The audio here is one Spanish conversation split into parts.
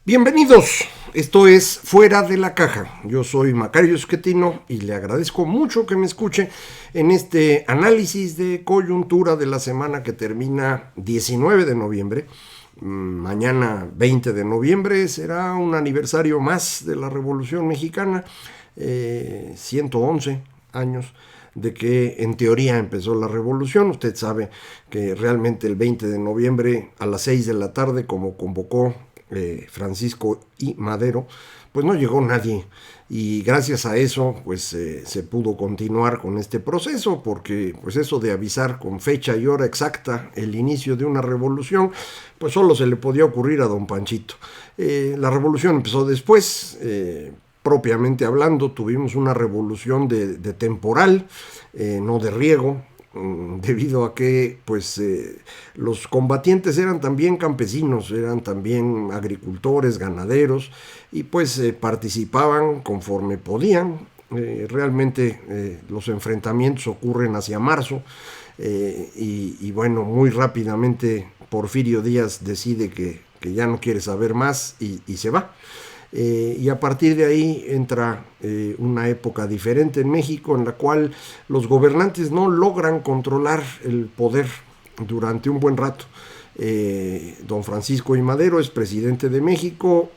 Bienvenidos, esto es Fuera de la Caja. Yo soy Macario Esquetino y le agradezco mucho que me escuche en este análisis de coyuntura de la semana que termina 19 de noviembre. Mañana 20 de noviembre será un aniversario más de la Revolución Mexicana, 111 años de que en teoría empezó la revolución. Usted sabe que realmente el 20 de noviembre a las 6 de la tarde, como convocó Francisco I. Madero, pues no llegó nadie, y gracias a eso pues se pudo continuar con este proceso, porque pues eso de avisar con fecha y hora exacta el inicio de una revolución, pues solo se le podía ocurrir a don Panchito. La revolución empezó después. Propiamente hablando, tuvimos una revolución de temporal, no de riego, debido a que pues los combatientes eran también campesinos, eran también agricultores, ganaderos, y pues participaban conforme podían. Realmente los enfrentamientos ocurren hacia marzo, y bueno, muy rápidamente Porfirio Díaz decide que ya no quiere saber más y se va. Y a partir de ahí entra una época diferente en México, en la cual los gobernantes no logran controlar el poder durante un buen rato. Don Francisco I. Madero es presidente de México,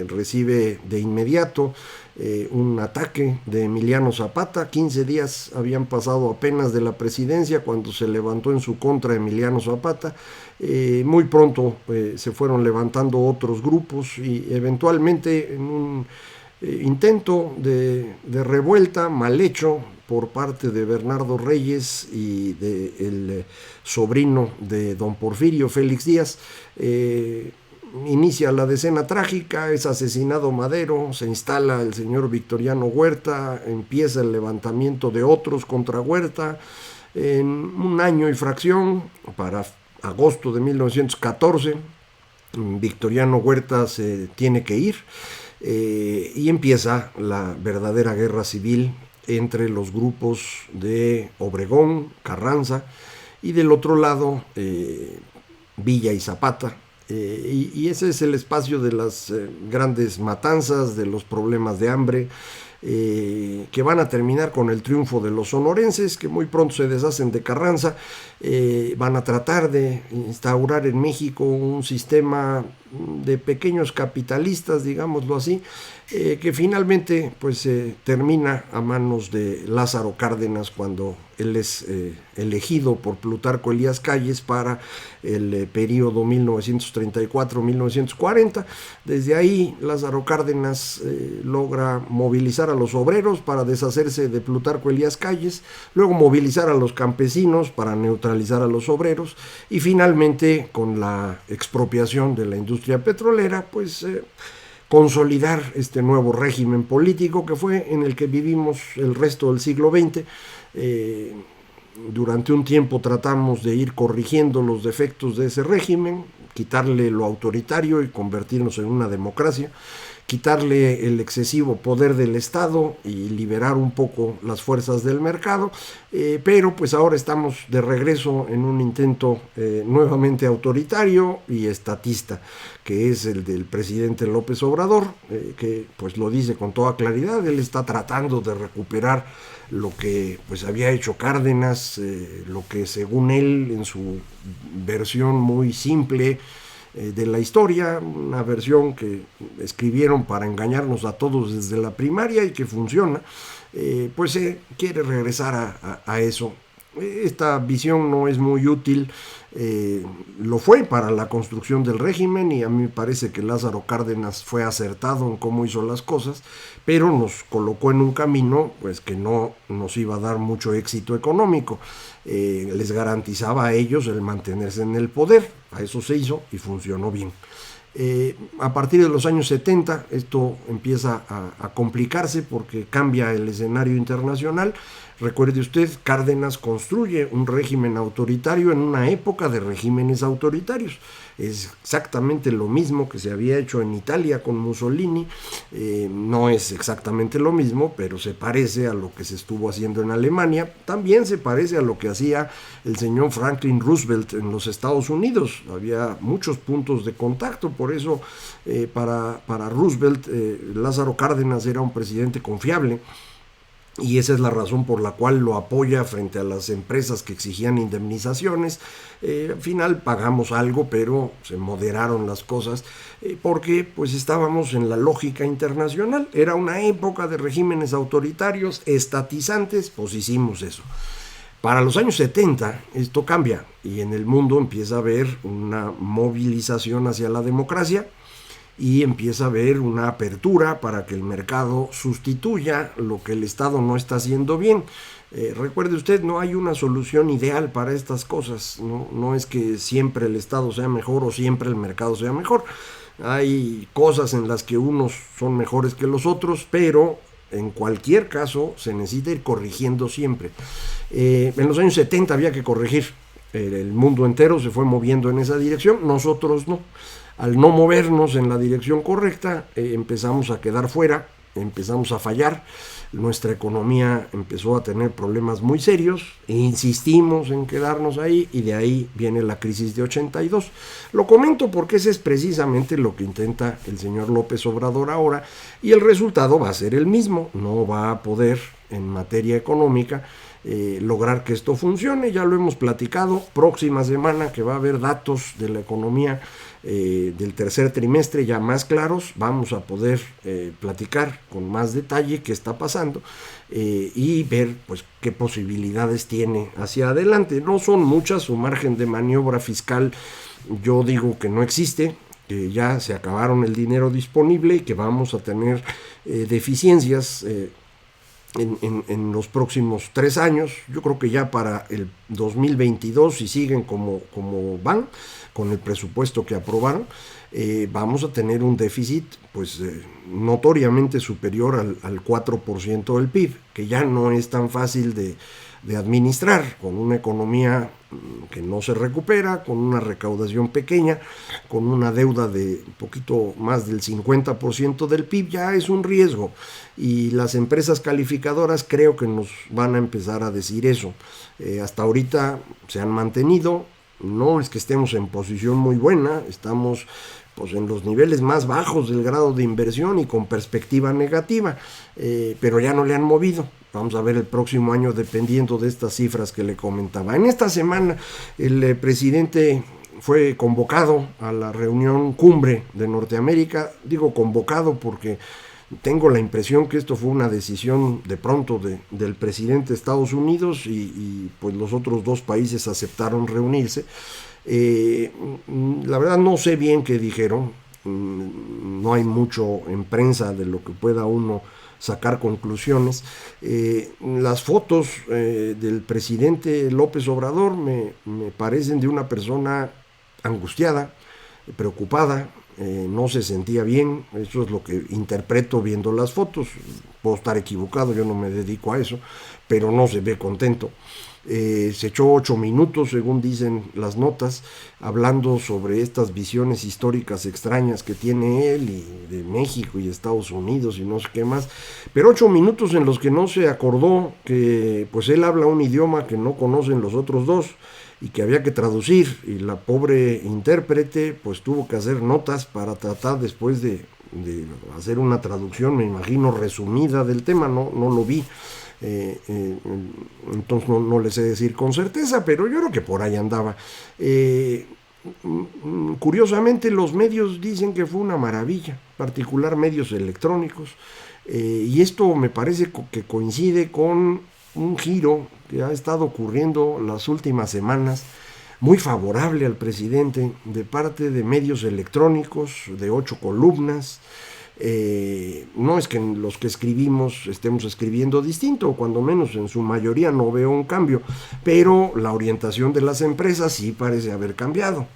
recibe de inmediato un ataque de Emiliano Zapata. 15 días habían pasado apenas de la presidencia cuando se levantó en su contra Emiliano Zapata. Muy pronto se fueron levantando otros grupos y eventualmente en un intento de revuelta mal hecho por parte de Bernardo Reyes y del sobrino de don Porfirio, Félix Díaz, inicia la decena trágica, es asesinado Madero, se instala el señor Victoriano Huerta, empieza el levantamiento de otros contra Huerta. En un año y fracción, para agosto de 1914, Victoriano Huerta se tiene que ir, y empieza la verdadera guerra civil entre los grupos de Obregón, Carranza, y del otro lado Villa y Zapata. Y ese es el espacio de las grandes matanzas, de los problemas de hambre, que van a terminar con el triunfo de los sonorenses, que muy pronto se deshacen de Carranza. Van a tratar de instaurar en México un sistema de pequeños capitalistas, digámoslo así, que finalmente pues termina a manos de Lázaro Cárdenas cuando él es elegido por Plutarco Elías Calles para el periodo 1934-1940. Desde ahí Lázaro Cárdenas logra movilizar a los obreros para deshacerse de Plutarco Elías Calles, luego movilizar a los campesinos para neutralizar a los obreros, y finalmente con la expropiación de la industria petrolera pues consolidar este nuevo régimen político que fue en el que vivimos el resto del siglo XX. Durante un tiempo tratamos de ir corrigiendo los defectos de ese régimen, quitarle lo autoritario y convertirnos en una democracia, quitarle el excesivo poder del Estado y liberar un poco las fuerzas del mercado, pero pues ahora estamos de regreso en un intento nuevamente autoritario y estatista, que es el del presidente López Obrador, que pues lo dice con toda claridad. Él está tratando de recuperar lo que pues había hecho Cárdenas, lo que según él, en su versión muy simple de la historia, una versión que escribieron para engañarnos a todos desde la primaria y que funciona, pues quiere regresar a eso. Esta visión no es muy útil, lo fue para la construcción del régimen, y a mí me parece que Lázaro Cárdenas fue acertado en cómo hizo las cosas, pero nos colocó en un camino pues que no nos iba a dar mucho éxito económico. Les garantizaba a ellos el mantenerse en el poder, a eso se hizo y funcionó bien. A partir de los años 70 esto empieza a complicarse porque cambia el escenario internacional. Recuerde usted, Cárdenas construye un régimen autoritario en una época de regímenes autoritarios. es exactamente lo mismo que se había hecho en Italia con Mussolini, no es exactamente lo mismo, pero se parece a lo que se estuvo haciendo en Alemania, también se parece a lo que hacía el señor Franklin Roosevelt en los Estados Unidos, había muchos puntos de contacto, por eso para Roosevelt Lázaro Cárdenas era un presidente confiable, y esa es la razón por la cual lo apoya frente a las empresas que exigían indemnizaciones. Al final pagamos algo, pero se moderaron las cosas porque pues estábamos en la lógica internacional. Era una época de regímenes autoritarios, estatizantes, pues hicimos eso. Para los años 70 esto cambia y en el mundo empieza a haber una movilización hacia la democracia, y empieza a haber una apertura para que el mercado sustituya lo que el Estado no está haciendo bien. Recuerde usted, no hay una solución ideal para estas cosas, no es que siempre el Estado sea mejor o siempre el mercado sea mejor. Hay cosas en las que unos son mejores que los otros, pero en cualquier caso se necesita ir corrigiendo siempre. En los años 70 había que corregir, el mundo entero se fue moviendo en esa dirección, nosotros no. Al no movernos en la dirección correcta, empezamos a quedar fuera, empezamos a fallar, nuestra economía empezó a tener problemas muy serios, e insistimos en quedarnos ahí y de ahí viene la crisis de 82. Lo comento porque ese es precisamente lo que intenta el señor López Obrador ahora y el resultado va a ser el mismo, no va a poder en materia económica lograr que esto funcione, ya lo hemos platicado, próxima semana que va a haber datos de la economía del tercer trimestre ya más claros, vamos a poder platicar con más detalle qué está pasando y ver pues qué posibilidades tiene hacia adelante. No son muchas, su margen de maniobra fiscal yo digo que no existe, que ya se acabaron el dinero disponible y que vamos a tener deficiencias en los próximos 3 años. Yo creo que ya para el 2022, si siguen como van, con el presupuesto que aprobaron, vamos a tener un déficit pues notoriamente superior al 4% del PIB, que ya no es tan fácil de administrar, con una economía que no se recupera, con una recaudación pequeña, con una deuda de un poquito más del 50% del PIB, ya es un riesgo. Y las empresas calificadoras creo que nos van a empezar a decir eso. Hasta ahorita se han mantenido, no es que estemos en posición muy buena, estamos pues en los niveles más bajos del grado de inversión y con perspectiva negativa, pero ya no le han movido. Vamos a ver el próximo año dependiendo de estas cifras que le comentaba. En esta semana el presidente fue convocado a la reunión cumbre de Norteamérica, digo convocado porque tengo la impresión que esto fue una decisión de pronto del presidente de Estados Unidos y pues los otros 2 países aceptaron reunirse. La verdad no sé bien qué dijeron, no hay mucho en prensa de lo que pueda uno sacar conclusiones. Las fotos del presidente López Obrador me parecen de una persona angustiada, preocupada, no se sentía bien, eso es lo que interpreto viendo las fotos, puedo estar equivocado, yo no me dedico a eso, pero no se ve contento. Se echó 8 minutos, según dicen las notas, hablando sobre estas visiones históricas extrañas que tiene él y de México y Estados Unidos y no sé qué más, pero 8 minutos en los que no se acordó que pues él habla un idioma que no conocen los otros 2 y que había que traducir, y la pobre intérprete pues tuvo que hacer notas para tratar después de hacer una traducción, me imagino, resumida del tema, no lo vi. Entonces no les sé decir con certeza, pero yo creo que por ahí andaba. Curiosamente los medios dicen que fue una maravilla, particular medios electrónicos, y esto me parece que coincide con un giro que ha estado ocurriendo las últimas semanas, muy favorable al presidente de parte de medios electrónicos de 8 columnas. No es que los que escribimos estemos escribiendo distinto, cuando menos en su mayoría no veo un cambio, pero la orientación de las empresas sí parece haber cambiado.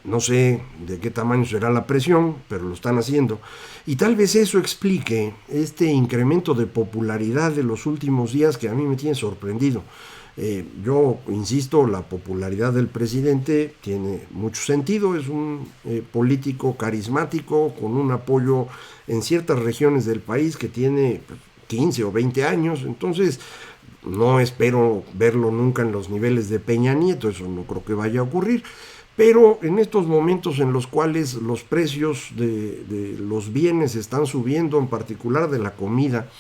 No sé de qué tamaño será la presión, pero lo están haciendo. Y tal vez eso explique este incremento de popularidad de los últimos días que a mí me tiene sorprendido. Yo insisto, la popularidad del presidente tiene mucho sentido, es un político carismático con un apoyo en ciertas regiones del país que tiene 15 o 20 años, entonces no espero verlo nunca en los niveles de Peña Nieto, eso no creo que vaya a ocurrir, pero en estos momentos en los cuales los precios de los bienes están subiendo, en particular de la comida,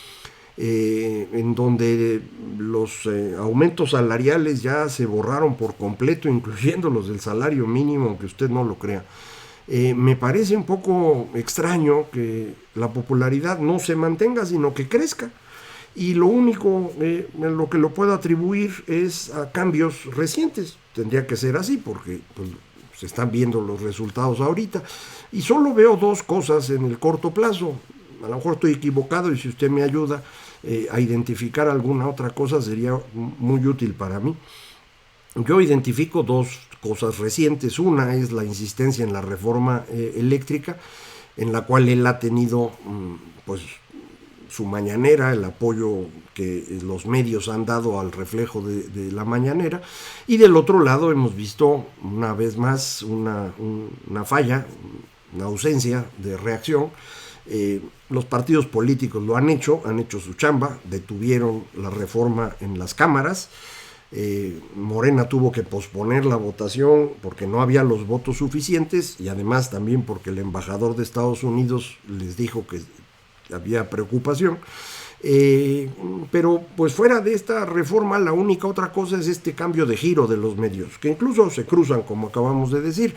en donde los aumentos salariales ya se borraron por completo, incluyendo los del salario mínimo, aunque usted no lo crea. Me parece un poco extraño que la popularidad no se mantenga, sino que crezca. Y lo único en lo que lo puedo atribuir es a cambios recientes. Tendría que ser así porque pues, se están viendo los resultados ahorita. Y solo veo dos cosas en el corto plazo. A lo mejor estoy equivocado y si usted me ayuda a identificar alguna otra cosa sería muy útil para mí. Yo identifico dos cosas recientes. Una es la insistencia en la reforma eléctrica, en la cual él ha tenido pues su mañanera, el apoyo que los medios han dado al reflejo de la mañanera, y del otro lado hemos visto una vez más una falla, una ausencia de reacción. Los partidos políticos lo han hecho su chamba, detuvieron la reforma en las cámaras. Morena tuvo que posponer la votación porque no había los votos suficientes y además también porque el embajador de Estados Unidos les dijo que había preocupación. Pero pues fuera de esta reforma la única otra cosa es este cambio de giro de los medios, que incluso se cruzan como acabamos de decir.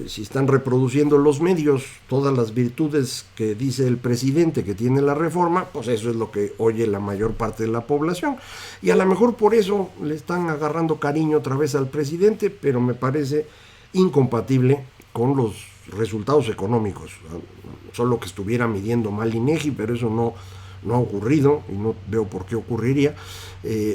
Si están reproduciendo los medios todas las virtudes que dice el presidente que tiene la reforma, pues eso es lo que oye la mayor parte de la población y a lo mejor por eso le están agarrando cariño otra vez al presidente, pero me parece incompatible con los resultados económicos. Solo que estuviera midiendo mal INEGI, pero eso no ha ocurrido y no veo por qué ocurriría.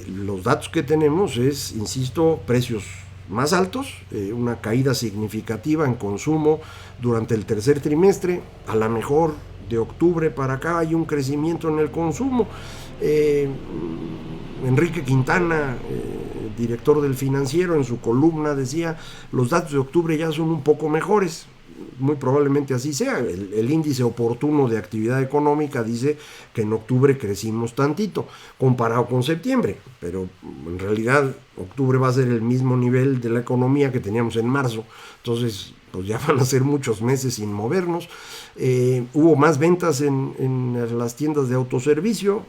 Los datos que tenemos es, insisto, precios más altos, una caída significativa en consumo durante el tercer trimestre. A lo mejor de octubre para acá hay un crecimiento en el consumo. Enrique Quintana, director del Financiero, en su columna decía, los datos de octubre ya son un poco mejores. Muy probablemente así sea. El índice oportuno de actividad económica dice que en octubre crecimos tantito comparado con septiembre, pero en realidad octubre va a ser el mismo nivel de la economía que teníamos en marzo, entonces pues ya van a ser muchos meses sin movernos. Hubo más ventas en las tiendas de autoservicio.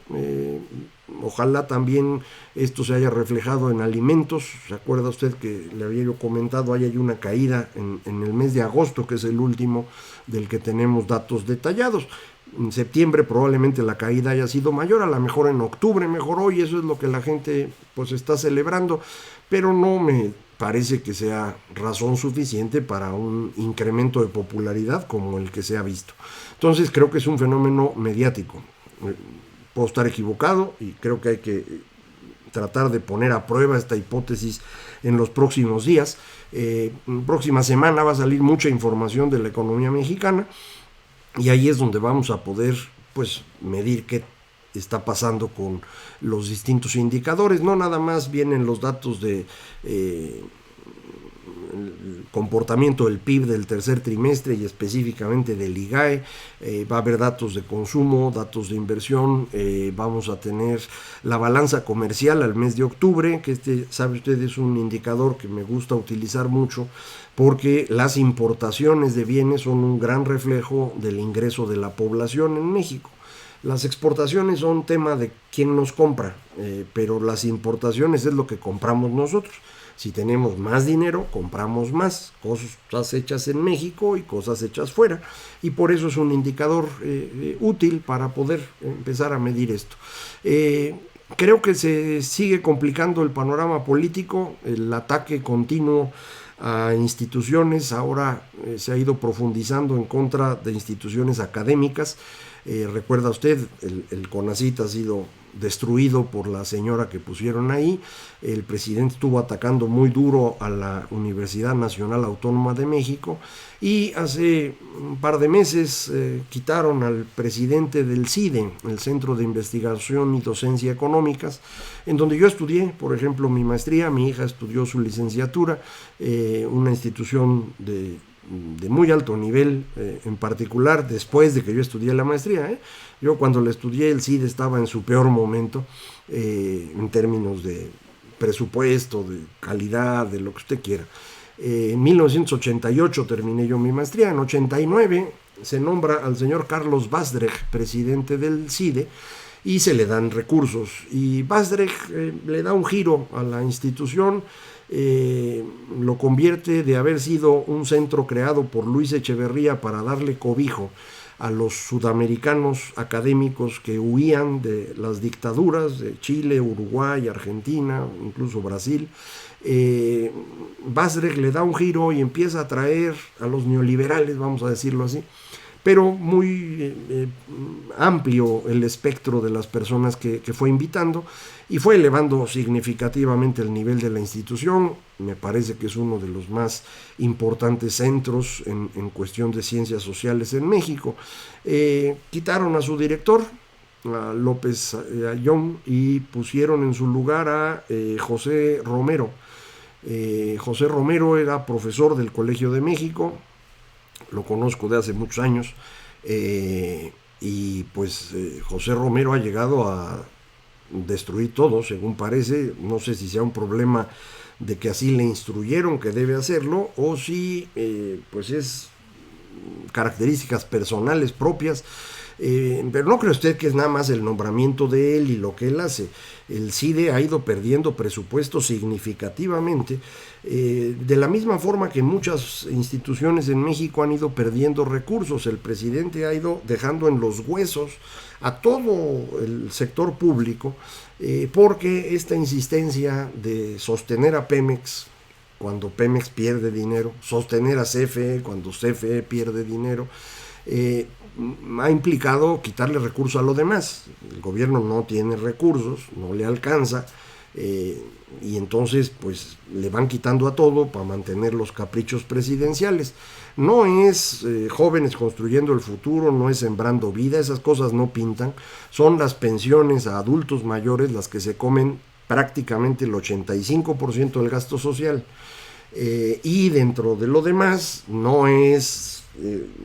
Ojalá también esto se haya reflejado en alimentos. ¿Se acuerda usted que le había yo comentado? Hay una caída en el mes de agosto, que es el último del que tenemos datos detallados. En septiembre probablemente la caída haya sido mayor, a lo mejor en octubre mejoró y eso es lo que la gente pues está celebrando, pero no me parece que sea razón suficiente para un incremento de popularidad como el que se ha visto. Entonces creo que es un fenómeno mediático. Puedo estar equivocado y creo que hay que tratar de poner a prueba esta hipótesis en los próximos días. Próxima semana va a salir mucha información de la economía mexicana y ahí es donde vamos a poder pues medir qué está pasando con los distintos indicadores. No nada más vienen los datos de el comportamiento del PIB del tercer trimestre y específicamente del IGAE. Va a haber datos de consumo, datos de inversión. Vamos a tener la balanza comercial al mes de octubre, que sabe usted, es un indicador que me gusta utilizar mucho porque las importaciones de bienes son un gran reflejo del ingreso de la población en México. Las exportaciones son tema de quién nos compra, pero las importaciones es lo que compramos nosotros. Si tenemos más dinero, compramos más cosas hechas en México y cosas hechas fuera. Y por eso es un indicador útil para poder empezar a medir esto. Creo que se sigue complicando el panorama político, el ataque continuo a instituciones ahora se ha ido profundizando en contra de instituciones académicas. Recuerda usted, el CONACYT ha sido destruido por la señora que pusieron ahí. El presidente estuvo atacando muy duro a la Universidad Nacional Autónoma de México y hace un par de meses quitaron al presidente del CIDE, el Centro de Investigación y Docencia Económicas, en donde yo estudié, por ejemplo, mi maestría. Mi hija estudió su licenciatura, una institución de muy alto nivel, en particular después de que yo estudié la maestría. Yo cuando la estudié, el CIDE estaba en su peor momento, en términos de presupuesto, de calidad, de lo que usted quiera. En 1988 terminé yo mi maestría. En 89 se nombra al señor Carlos Basdrej presidente del CIDE y se le dan recursos, y Basdrej le da un giro a la institución. Lo convierte de haber sido un centro creado por Luis Echeverría para darle cobijo a los sudamericanos académicos que huían de las dictaduras de Chile, Uruguay, Argentina, incluso Brasil. Basdrej le da un giro y empieza a traer a los neoliberales, vamos a decirlo así, pero muy amplio el espectro de las personas que fue invitando, y fue elevando significativamente el nivel de la institución. Me parece que es uno de los más importantes centros en cuestión de ciencias sociales en México. Quitaron a su director, a López Ayllón, y pusieron en su lugar a José Romero. José Romero era profesor del Colegio de México, lo conozco de hace muchos años, y pues José Romero ha llegado a destruir todo, según parece. No sé si sea un problema de que así le instruyeron que debe hacerlo, o si pues es características personales propias. Pero no cree usted que es nada más el nombramiento de él y lo que él hace. El CIDE ha ido perdiendo presupuesto significativamente, de la misma forma que muchas instituciones en México han ido perdiendo recursos. El presidente ha ido dejando en los huesos a todo el sector público, porque esta insistencia de sostener a Pemex cuando Pemex pierde dinero, sostener a CFE cuando CFE pierde dinero, ha implicado quitarle recursos a lo demás. El gobierno no tiene recursos, no le alcanza, y entonces pues le van quitando a todo para mantener los caprichos presidenciales. No es jóvenes construyendo el futuro, no es sembrando vida, esas cosas no pintan. Son las pensiones a adultos mayores las que se comen prácticamente el 85% del gasto social, y dentro de lo demás no es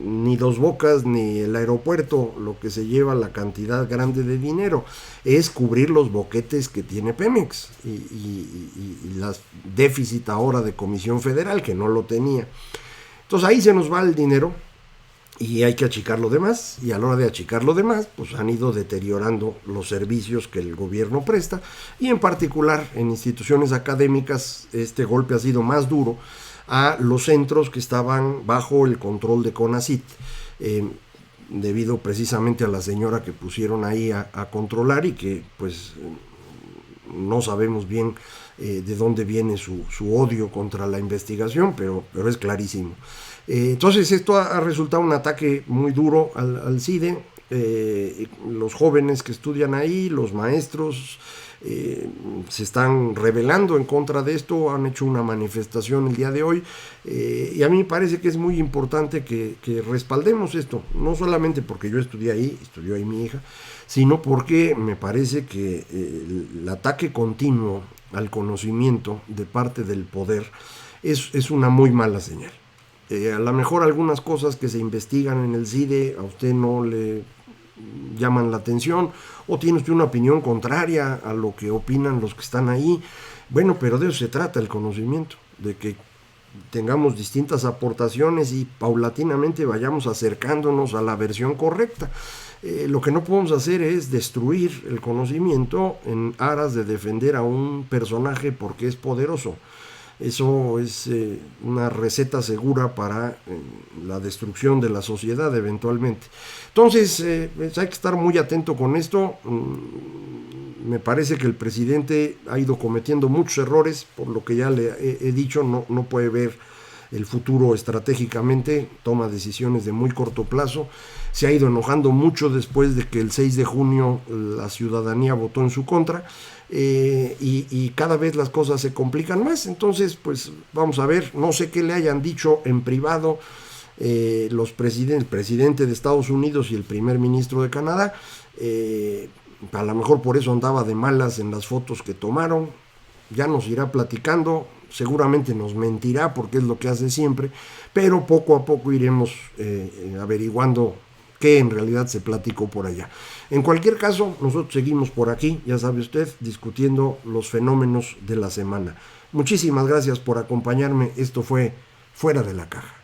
ni Dos Bocas ni el aeropuerto lo que se lleva la cantidad grande de dinero, es cubrir los boquetes que tiene Pemex y las déficit ahora de Comisión Federal, que no lo tenía. Entonces ahí se nos va el dinero y hay que achicar lo demás, y a la hora de achicar lo demás pues han ido deteriorando los servicios que el gobierno presta, y en particular en instituciones académicas este golpe ha sido más duro a los centros que estaban bajo el control de CONACYT, debido precisamente a la señora que pusieron ahí a controlar, y que pues no sabemos bien de dónde viene su odio contra la investigación, pero es clarísimo. Entonces esto ha resultado un ataque muy duro al CIDE. Los jóvenes que estudian ahí, los maestros, se están rebelando en contra de esto, han hecho una manifestación el día de hoy, y a mí me parece que es muy importante que respaldemos esto, no solamente porque yo estudió ahí mi hija, sino porque me parece que el ataque continuo al conocimiento de parte del poder es una muy mala señal. A lo mejor algunas cosas que se investigan en el CIDE a usted no le llaman la atención, o tiene usted una opinión contraria a lo que opinan los que están ahí. Bueno, pero de eso se trata el conocimiento, de que tengamos distintas aportaciones y paulatinamente vayamos acercándonos a la versión correcta. Lo que no podemos hacer es destruir el conocimiento en aras de defender a un personaje porque es poderoso. Eso es una receta segura para la destrucción de la sociedad eventualmente. Entonces, hay que estar muy atento con esto. Me parece que el presidente ha ido cometiendo muchos errores, por lo que ya le he dicho, no puede ver el futuro estratégicamente, toma decisiones de muy corto plazo, se ha ido enojando mucho después de que el 6 de junio la ciudadanía votó en su contra, y cada vez las cosas se complican más. Entonces, pues vamos a ver, no sé qué le hayan dicho en privado el presidente de Estados Unidos y el primer ministro de Canadá. A lo mejor por eso andaba de malas en las fotos que tomaron. Ya nos irá platicando, seguramente nos mentirá porque es lo que hace siempre, pero poco a poco iremos averiguando qué en realidad se platicó por allá. En cualquier caso, nosotros seguimos por aquí, ya sabe usted, discutiendo los fenómenos de la semana. Muchísimas gracias por acompañarme. Esto fue Fuera de la Caja.